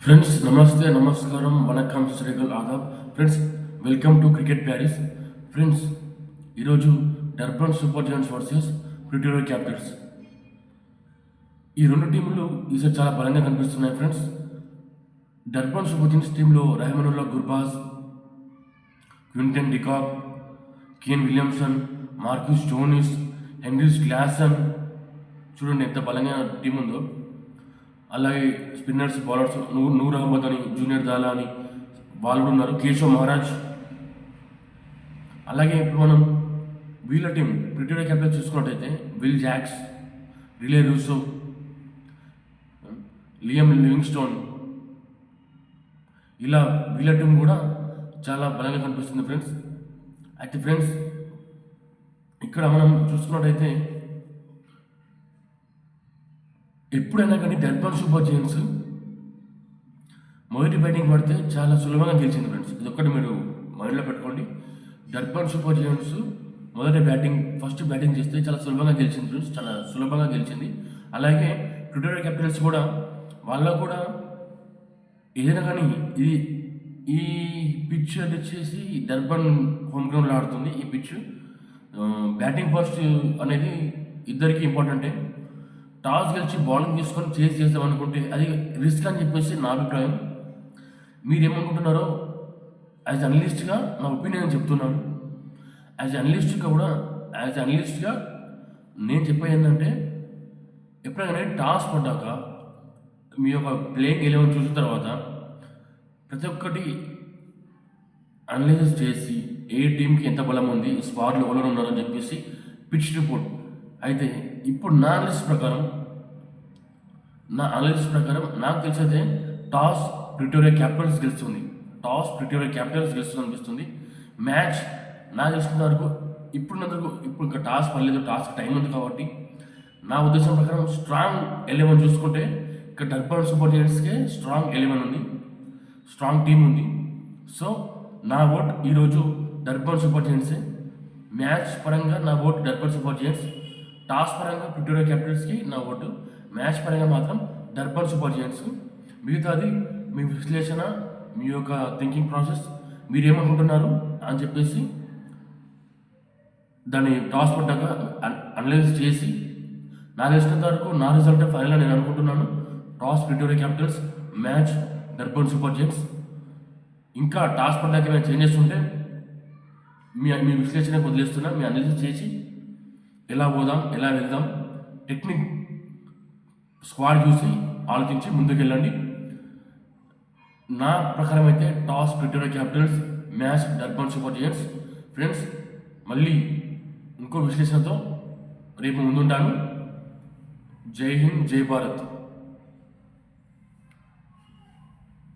Friends नमस्ते नमस्कारम वनकम श्रीगल आदाब फ्रेंड्स वेलकम टू क्रिकेट प्यारिस friends Durban Super Giants versus Pretoria Capitals ఈ రెండు టీంలు ఈసారి చాలా బలంగా కనిపిస్తున్నాయి ఫ్రెండ్స్. డర్బన్ సూపర్ జయంట్స్ టీంలో Rahmanullah Gurbaz, Quinton de Kock, Kane Williamson, Marcus Stoinis, Heinrich Klaasen, చూడండి ఎంత బలంగా టీం ఉందో. అలాగే స్పిన్నర్స్ బౌలర్స్ నూర్ అహ్మద్ అని, జూనియర్ దాలా అని వాళ్ళు ఉన్నారు, కేశవ్ మహారాజ్. అలాగే ఇప్పుడు మనం వీళ్ళ టీం ప్రిటోరియా క్యాపిటల్స్ చూసుకున్నట్టయితే Will Jacks, Rilee Rossouw, Liam Livingstone, ఇలా వీళ్ళ టీం కూడా చాలా బలంగా కనిపిస్తుంది ఫ్రెండ్స్. అయితే ఫ్రెండ్స్ ఇక్కడ మనం చూసుకున్నట్టయితే ఎప్పుడైనా కానీ డర్బన్ సూపర్ జయంట్స్ మొదటి బ్యాటింగ్ పడితే చాలా సులభంగా గెలిచింది ఫ్రెండ్స్. ఇదొక్కటి మీరు మైండ్లో పెట్టుకోండి. Durban Super giants first batting చేస్తే చాలా సులభంగా గెలిచింది ఫ్రెండ్స్, చాలా సులభంగా గెలిచింది. అలాగే ప్రిటోరియా క్యాపిటల్స్ కూడా వాళ్ళకు కూడా ఏదైనా కానీ ఈ పిచ్ వచ్చేసి డర్బన్ హోమ్ గ్రౌండ్లో ఆడుతుంది. ఈ పిచ్ బ్యాటింగ్ ఫస్ట్ అనేది ఇద్దరికి ఇంపార్టెంటే. టాస్ గెలిచి బౌలింగ్ తీసుకొని చేసి చేద్దాం అనుకుంటే అది రిస్క్ అని చెప్పేసి నా అభిప్రాయం. మీరేమనుకుంటున్నారో యాజ్ అనలిస్ట్గా నా ఒపీనియన్ చెప్తున్నాను. యాజ్ అనలిస్ట్గా నేను చెప్పేది ఏంటంటే ఎప్పుడైనా టాస్ పడ్డాక మీ యొక్క ప్లేయింగ్ 11 చూసిన తర్వాత ప్రతి ఒక్కటి అనలైసిస్ చేసి ఏ టీంకి ఎంత బలం ఉంది, స్క్వాడ్లో ఎవరు ఉన్నారని చెప్పేసి పిచ్ రిపోర్ట్. అయితే ఇప్పుడు నా అనాలిసిస్ ప్రకారం నాకు తెలిసైతే టాస్ ప్రిటోరియా క్యాపిటల్స్ గెలుస్తుంది అనిపిస్తుంది. మ్యాచ్ నాకు తెలిసిన వరకు ఇప్పుడు ఇంకా టాస్ పర్లేదు, టాస్ టైం ఉంది కాబట్టి నా ఉద్దేశం ప్రకారం స్ట్రాంగ్ 11 చూసుకుంటే ఇక్కడ డర్బన్ సూపర్ జయంట్స్కే స్ట్రాంగ్ 11 ఉంది, స్ట్రాంగ్ టీం ఉంది. సో నా ఓట్ ఈరోజు డర్బన్ సూపర్ జయంట్సే. మ్యాచ్ పరంగా నా vote Durban Super giants, toss పరంగా ప్రిటోరియా క్యాపిటల్స్కి నా ఓటు, మ్యాచ్ పరంగా మాత్రం డర్బన్ సూపర్ జయంట్స్. మిగతాది మీ విశ్లేషణ, మీ యొక్క థింకింగ్ ప్రాసెస్, మీరేమనుకుంటున్నారు అని చెప్పేసి దాన్ని టాస్ పడ్డాక అనలైజ్ చేసి నాకు తెలిసినంత వరకు నా రిజల్ట్ ఫైనల్ నేను అనుకుంటున్నాను. Toss Pretoria Capitals, match Durban Super giants. ఇంకా టాస్ పడ్డాక ఏమైనా చేంజెస్ ఉంటే మీ విశ్లేషణ వదిలేస్తున్నా. మీ అనలైజ్ చేసి ఎలా వెళ్దాం టెక్నిక్ స్క్వాడ్ చూసి ఆలోచించి ముందుకెళ్ళండి. నా ప్రకారం అయితే toss Pretoria Capitals, match Durban Super giants. Friends మళ్ళీ ఇంకో విశ్లేషణతో రేపు ముందుంటాను. జై హింద్, జై భారత్.